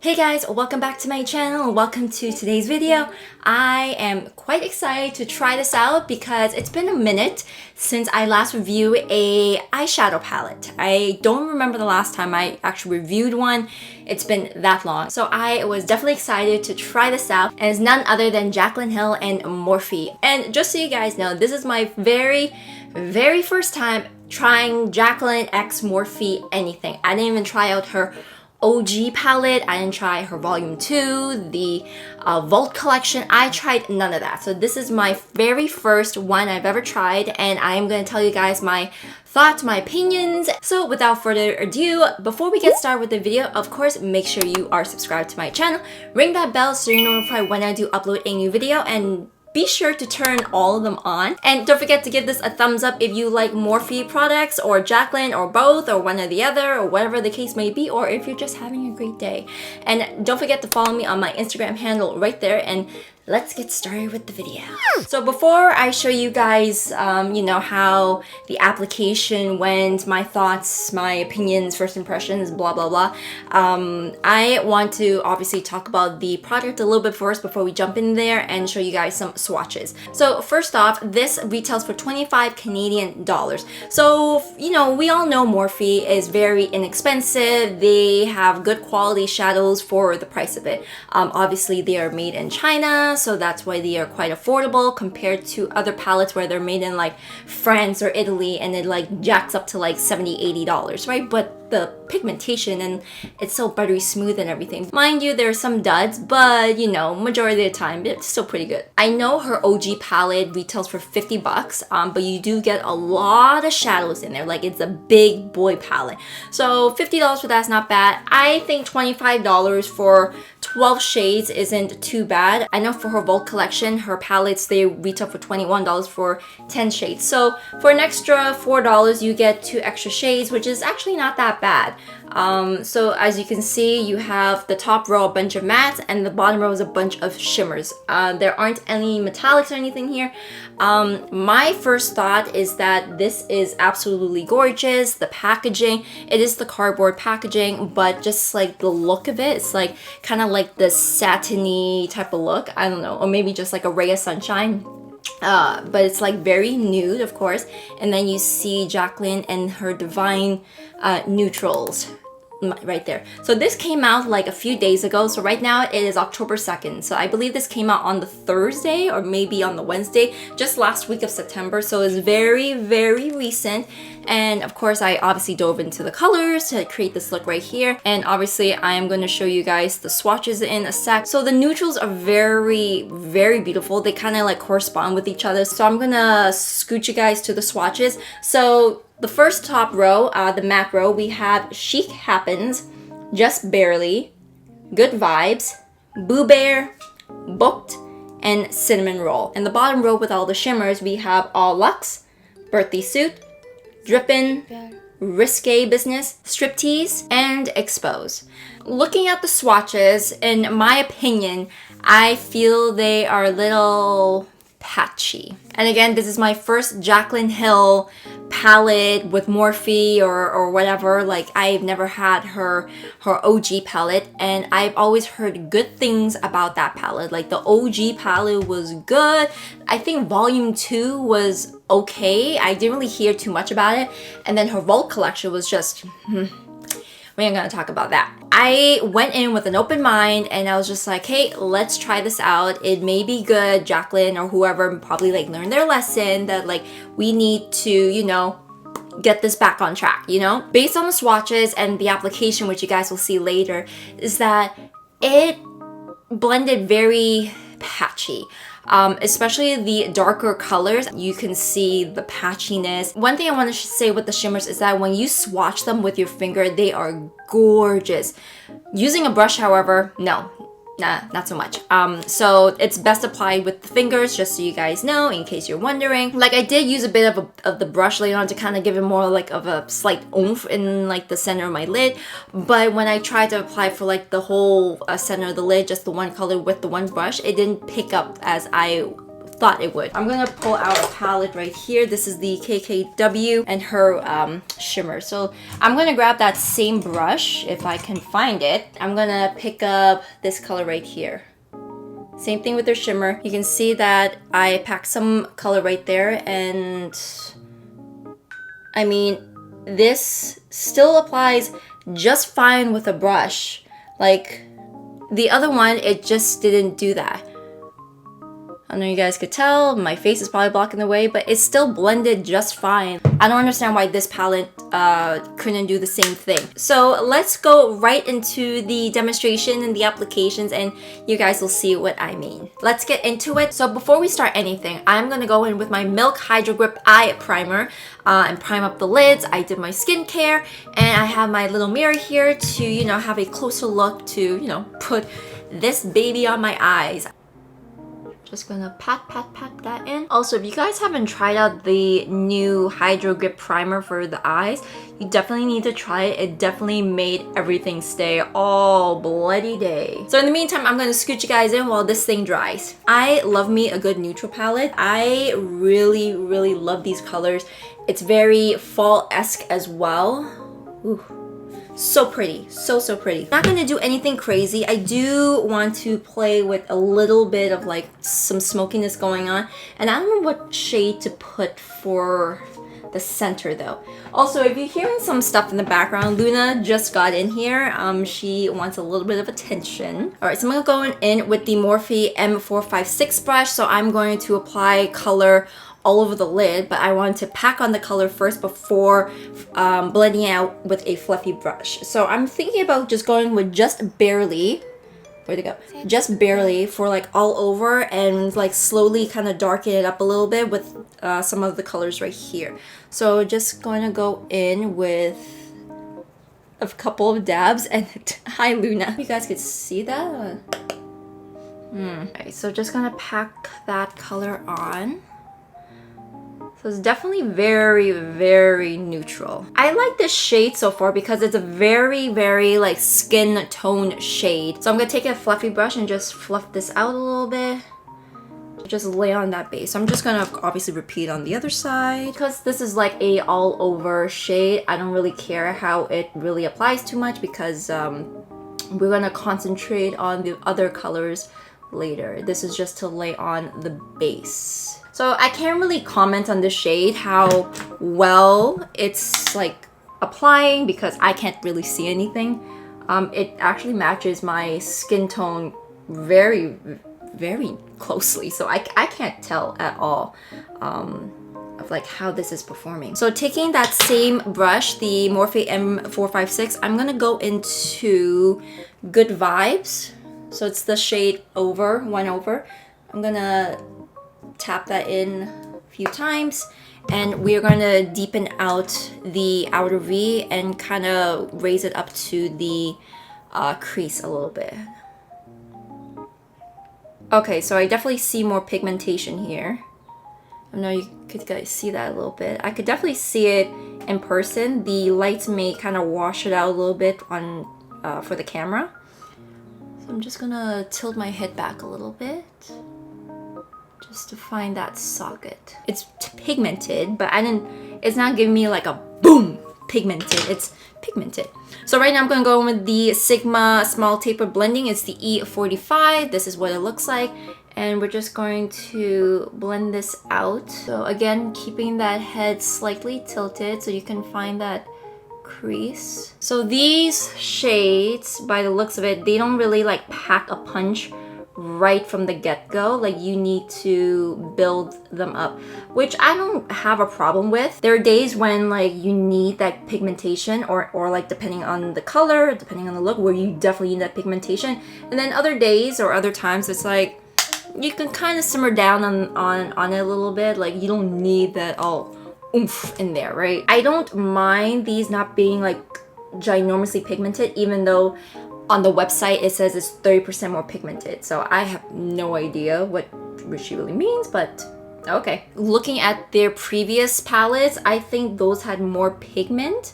Hey guys, welcome back to my channel. Welcome to today's video. I am quite excited to try this out because it's been a minute since I last reviewed a eyeshadow palette. I don't remember the last time I actually reviewed one. It's been that long. So I was definitely excited to try this out, and it's none other than Jaclyn Hill and Morphe. And just so you guys know, this is my very first time trying Jaclyn x Morphe anything. I didn't even try out her OG palette. I didn't try her volume 2, the Vault collection. I tried none of that. So this is my very first one I've ever tried, and I'm going to tell you guys my thoughts, my opinions. So without further ado, before we get started with the video, of course, make sure you are subscribed to my channel. Ring that bell so you're notified when I do upload a new video, and be sure to turn all of them on. And don't forget to give this a thumbs up if you like Morphe products, or Jaclyn, or both, or one or the other, or whatever the case may be, or if you're just having a great day. And don't forget to follow me on my Instagram handle right there, and let's get started with the video. So before I show you guys, you know, how the application went, my thoughts, my opinions, first impressions, blah, blah, blah, I want to obviously talk about the product a little bit first before we jump in there and show you guys some swatches. So first off, this retails for 25 Canadian dollars. So, you know, we all know Morphe is very inexpensive. They have good quality shadows for the price of it. Obviously, they are made in China, so that's why they are quite affordable compared to other palettes where they're made in like France or Italy and it like jacks up to like $70-$80, right? But the pigmentation, and it's so buttery smooth and everything. Mind you, there are some duds, but you know, majority of the time, it's still pretty good. I know her OG palette retails for 50 bucks, but you do get a lot of shadows in there. Like, it's a big boy palette. So $50 for that's not bad. I think $25 for 12 shades isn't too bad. I know for her Vault collection, her palettes, they retail for $21 for 10 shades. So for an extra $4, you get 2 extra shades, which is actually not that bad. So as you can see, you have the top row a bunch of mattes and the bottom row is a bunch of shimmers. There aren't any metallics or anything here. My first thought is that this is absolutely gorgeous. The packaging, it is the cardboard packaging, but just like the look of it, it's like kind of like the satiny type of look. I don't know, or maybe just like a ray of sunshine. But it's like very nude, of course, and then you see Jaclyn and her divine neutrals right there. So this came out like a few days ago. So right now it is October 2nd. So I believe this came out on the Thursday or maybe on the Wednesday, just last week of September. So it's very recent. And of course, I obviously dove into the colors to create this look right here. And obviously, I am going to show you guys the swatches in a sec. So the neutrals are very beautiful. They kind of like correspond with each other. So I'm going to scoot you guys to the swatches. So the first top row, the matte row, we have Chic Happens, Just Barely, Good Vibes, Boo Bear, Booked, and Cinnamon Roll. And the bottom row with all the shimmers, we have All Luxe, Birthday Suit, Drippin', Risque Business, Striptease, and Expose. Looking at the swatches, in my opinion, I feel they are a little patchy. And again, this is my first Jaclyn Hill palette with Morphe or whatever. Like, I've never had her OG palette, and I've always heard good things about that palette. Like, the OG palette was good. I think volume 2 was okay. I didn't really hear too much about it. And then her Vault collection was just we ain't gonna talk about that. I went in with an open mind and I was just like, hey, let's try this out. It may be good. Jaclyn or whoever probably like learned their lesson that like we need to, you know, get this back on track, you know? Based on the swatches and the application, which you guys will see later, is that it blended very patchy. Especially the darker colors, you can see the patchiness. One thing I want to say with the shimmers is that when you swatch them with your finger, they are gorgeous. Using a brush, however, no. Nah, not so much. So it's best applied with the fingers, just so you guys know, in case you're wondering. Like, I did use a bit of the brush later on to kind of give it more like of a slight oomph in like the center of my lid. But when I tried to apply for like the whole center of the lid, just the one color with the one brush, it didn't pick up as I thought it would. I'm gonna pull out a palette right here. This is the KKW and her shimmer. So I'm gonna grab that same brush if I can find it. I'm gonna pick up this color right here. Same thing with their shimmer. You can see that I packed some color right there, and I mean, this still applies just fine with a brush. Like the other one, it just didn't do that. I know you guys could tell, my face is probably blocking the way, but it still blended just fine. I don't understand why this palette couldn't do the same thing. So let's go right into the demonstration and the applications, and you guys will see what I mean. Let's get into it. So before we start anything, I'm gonna go in with my Milk Hydro Grip Eye Primer and prime up the lids. I did my skincare, and I have my little mirror here to, you know, have a closer look to, you know, put this baby on my eyes. Just gonna pat that in. Also, if you guys haven't tried out the new Hydro Grip Primer for the eyes, you definitely need to try it. It definitely made everything stay all bloody day. So in the meantime, I'm gonna scoot you guys in while this thing dries. I love me a good neutral palette. I really love these colors. It's very fall-esque as well. Ooh. So pretty, so pretty. Not gonna do anything crazy. I do want to play with a little bit of like some smokiness going on, and I don't know what shade to put for the center though. Also, if you're hearing some stuff in the background, Luna just got in here. She wants a little bit of attention. All right, so I'm gonna go in with the Morphe M456 brush. So I'm going to apply color all over the lid, but I want to pack on the color first before blending out with a fluffy brush. So I'm thinking about just going with just barely, where'd it go? Just barely for like all over, and like slowly kind of darken it up a little bit with some of the colors right here. So just going to go in with a couple of dabs, and hi Luna. You guys could see that? Okay, so just gonna pack that color on. So it's definitely very neutral. I like this shade so far because it's a very like skin tone shade. So I'm gonna take a fluffy brush and just fluff this out a little bit. Just lay on that base. So I'm just gonna obviously repeat on the other side. Because this is like a all over shade, I don't really care how it really applies too much, because we're gonna concentrate on the other colors later. This is just to lay on the base. So I can't really comment on the shade, how well it's like applying, because I can't really see anything. It actually matches my skin tone very closely, so I can't tell at all of like how this is performing. So taking that same brush, the Morphe M456, I'm gonna go into Good Vibes. So it's the shade over, 1 over. I'm gonna tap that in a few times, and we're gonna deepen out the outer V and kind of raise it up to the crease a little bit. Okay, so I definitely see more pigmentation here. I know you could guys see that a little bit. I could definitely see it in person. The lights may kind of wash it out a little bit on for the camera. So I'm just gonna tilt my head back a little bit, just to find that socket. It's pigmented, but it's not giving me like a boom pigmented. It's pigmented. So right now I'm gonna go in with the Sigma Small Taper Blending. It's the E45. This is what it looks like. And we're just going to blend this out. So again, keeping that head slightly tilted so you can find that crease. So these shades, by the looks of it, they don't really like pack a punch right from the get-go. Like, you need to build them up, which I don't have a problem with. There are days when like you need that pigmentation, or like depending on the color, depending on the look, where you definitely need that pigmentation. And then other days or other times it's like you can kind of simmer down on it a little bit. Like, you don't need that all oomph in there, right? I don't mind these not being like ginormously pigmented, even though on the website it says it's 30% more pigmented. So I have no idea what she really means, but okay. Looking at their previous palettes, I think those had more pigment.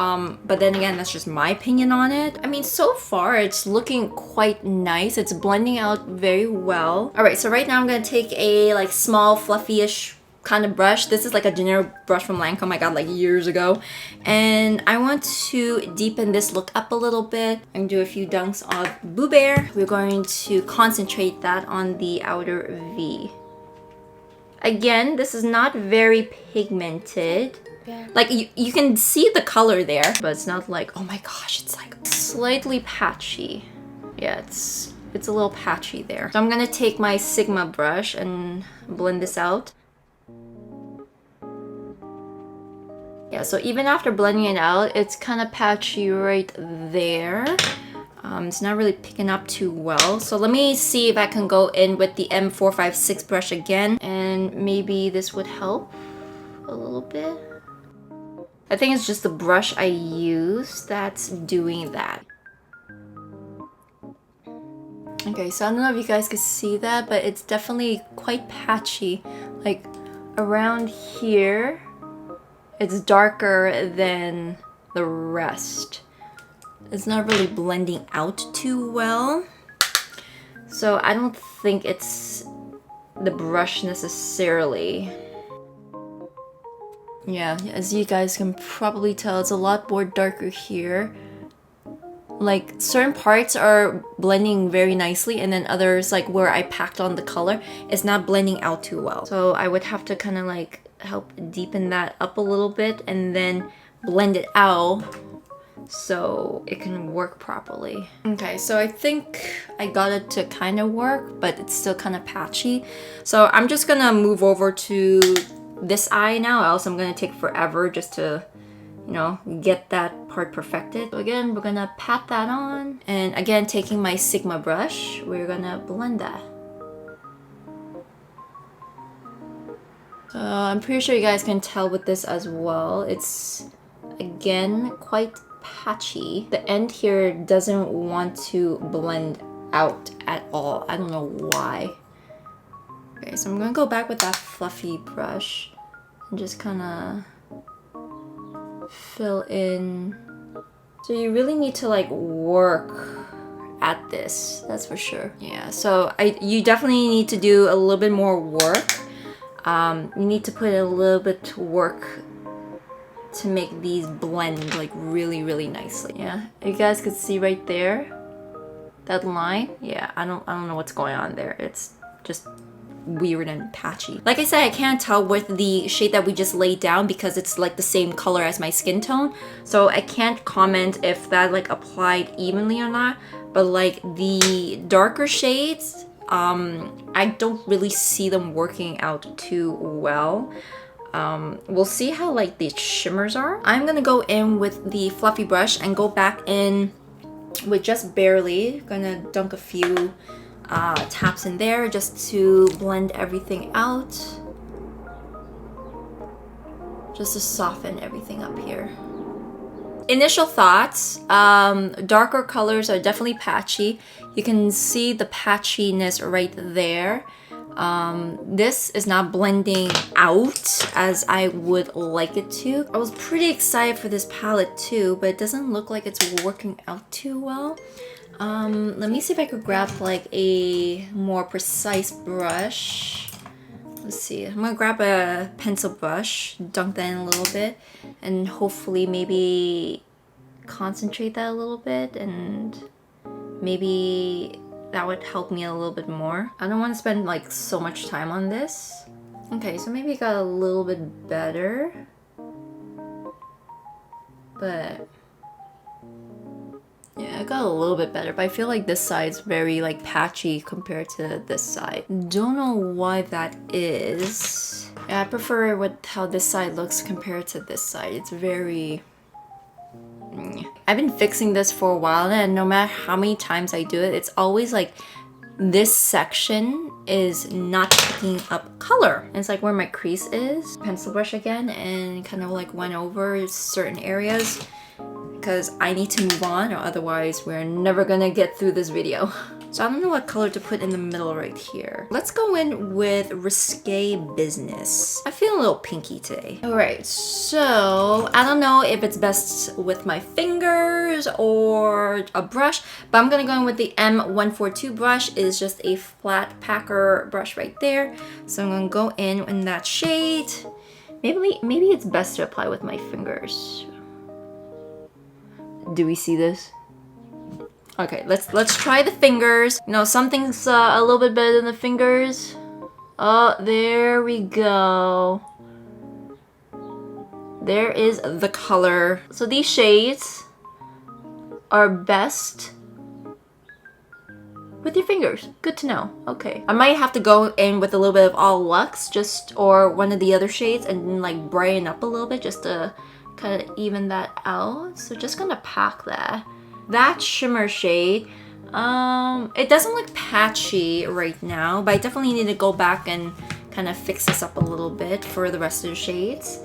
But then again, that's just my opinion on it. I mean, so far it's looking quite nice. It's blending out very well. All right, so right now I'm gonna take a like small fluffy-ish kind of brush. This is like a generic brush from Lancome I got like years ago. And I want to deepen this look up a little bit. I'm gonna do a few dunks of Boo Bear. We're going to concentrate that on the outer V. Again, this is not very pigmented. Like you can see the color there, but it's not like, oh my gosh, it's like slightly patchy. Yeah, it's a little patchy there. So I'm gonna take my Sigma brush and blend this out. Yeah, so even after blending it out, it's kind of patchy right there. It's not really picking up too well. So let me see if I can go in with the M456 brush again, and maybe this would help a little bit. I think it's just the brush I use that's doing that. Okay, so I don't know if you guys could see that, but it's definitely quite patchy. Like around here, it's darker than the rest. It's not really blending out too well. So I don't think it's the brush necessarily. Yeah, as you guys can probably tell, it's a lot more darker here. Like certain parts are blending very nicely, and then others, like where I packed on the color, is not blending out too well. So I would have to kind of like help deepen that up a little bit and then blend it out so it can work properly. Okay, so I think I got it to kind of work, but it's still kind of patchy. So I'm just gonna move over to this eye now, else I'm gonna take forever just to, you know, get that part perfected. So again, we're gonna pat that on, and again, taking my Sigma brush, we're gonna blend that. So I'm pretty sure you guys can tell with this as well. It's again quite patchy. The end here doesn't want to blend out at all. I don't know why. Okay, so I'm gonna go back with that fluffy brush and just kind of fill in. So you really need to like work at this, that's for sure. Yeah, so you definitely need to do a little bit more work. You need to put a little bit to work to make these blend like really, really nicely. Yeah, you guys could see right there, that line. Yeah, I don't know what's going on there. It's just weird and patchy. Like I said, I can't tell with the shade that we just laid down because it's like the same color as my skin tone. So I can't comment if that like applied evenly or not. But like the darker shades, I don't really see them working out too well. We'll see how like the shimmers are. I'm gonna go in with the fluffy brush and go back in with just barely. Gonna dunk a few taps in there just to blend everything out. Just to soften everything up here. Initial thoughts, darker colors are definitely patchy. You can see the patchiness right there. This is not blending out as I would like it to. I was pretty excited for this palette too, but it doesn't look like it's working out too well. Let me see if I could grab like a more precise brush. Let's see, I'm gonna grab a pencil brush, dunk that in a little bit, and hopefully maybe concentrate that a little bit, and maybe that would help me a little bit more. I don't want to spend like so much time on this. Okay, so maybe it got a little bit better, but yeah, it got a little bit better, but I feel like this side's very like patchy compared to this side. Don't know why that is. Yeah, I prefer with how this side looks compared to this side. It's very... I've been fixing this for a while, and no matter how many times I do it, it's always like this section is not picking up color. And it's like where my crease is. Pencil brush again, and kind of like went over certain areas because I need to move on, or otherwise we're never gonna get through this video. So I don't know what color to put in the middle right here. Let's go in with Risque Business. I feel a little pinky today. All right, so I don't know if it's best with my fingers or a brush, but I'm gonna go in with the M142 brush. It's just a flat packer brush right there. So I'm gonna go in that shade. Maybe it's best to apply with my fingers. Do we see this? Okay, let's try the fingers. You know, something's a little bit better than the fingers. Oh, there we go. There is the color. So these shades are best with your fingers. Good to know. Okay. I might have to go in with a little bit of All Luxe or one of the other shades and like brighten up a little bit just to kind of even that out. So just gonna pack that. That shimmer shade, it doesn't look patchy right now, but I definitely need to go back and kind of fix this up a little bit for the rest of the shades.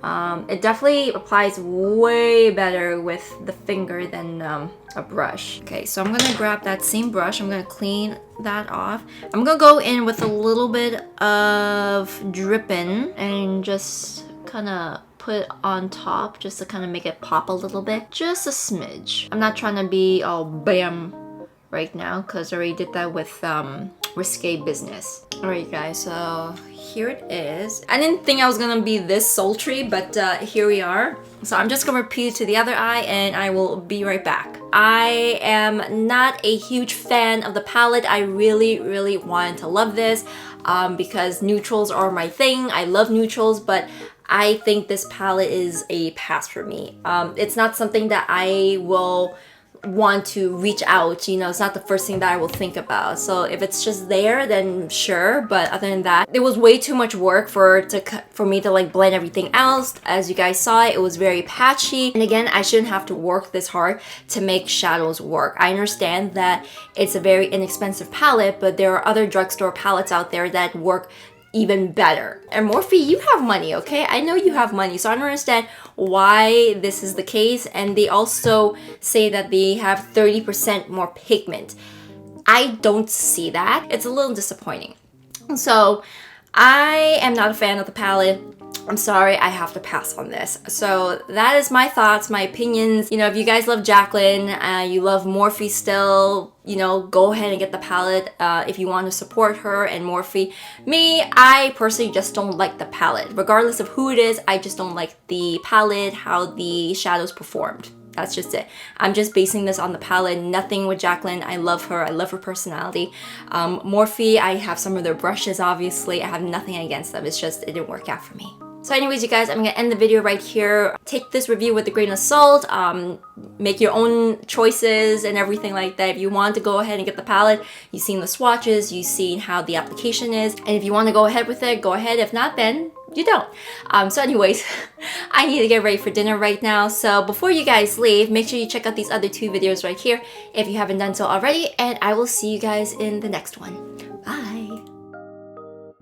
It definitely applies way better with the finger than a brush. Okay, so I'm gonna grab that same brush. I'm gonna clean that off. I'm gonna go in with a little bit of dripping and just kind of put on top just to kind of make it pop a little bit. Just a smidge. I'm not trying to be all bam right now because I already did that with Risque Business. Alright guys, so here it is. I didn't think I was gonna be this sultry, but here we are. So I'm just gonna repeat it to the other eye and I will be right back. I am not a huge fan of the palette. I really wanted to love this because neutrals are my thing. I love neutrals, but I think this palette is a pass for me. It's not something that I will want to reach out, you know, it's not the first thing that I will think about. So if it's just there, then sure, but other than that, it was way too much work for me to like blend everything else. As you guys saw, it was very patchy. And again, I shouldn't have to work this hard to make shadows work. I understand that it's a very inexpensive palette, but there are other drugstore palettes out there that work even better. And Morphe, you have money, okay? I know you have money, so I don't understand why this is the case. And they also say that they have 30% more pigment. I don't see that. It's a little disappointing. So I am not a fan of the palette. I'm sorry, I have to pass on this. So that is my thoughts, my opinions. You know, if you guys love Jaclyn, you love Morphe still, you know, go ahead and get the palette if you want to support her and Morphe. Me, I personally just don't like the palette. Regardless of who it is, I just don't like the palette, how the shadows performed. That's just it. I'm just basing this on the palette, nothing with Jaclyn. I love her personality. Morphe, I have some of their brushes, obviously. I have nothing against them. It's just, it didn't work out for me. So anyways, you guys, I'm gonna end the video right here. Take this review with a grain of salt. Make your own choices and everything like that. If you want to go ahead and get the palette, you've seen the swatches, you've seen how the application is. And if you want to go ahead with it, go ahead. If not, then you don't. So anyways, I need to get ready for dinner right now. So before you guys leave, make sure you check out these other two videos right here if you haven't done so already. And I will see you guys in the next one. Bye.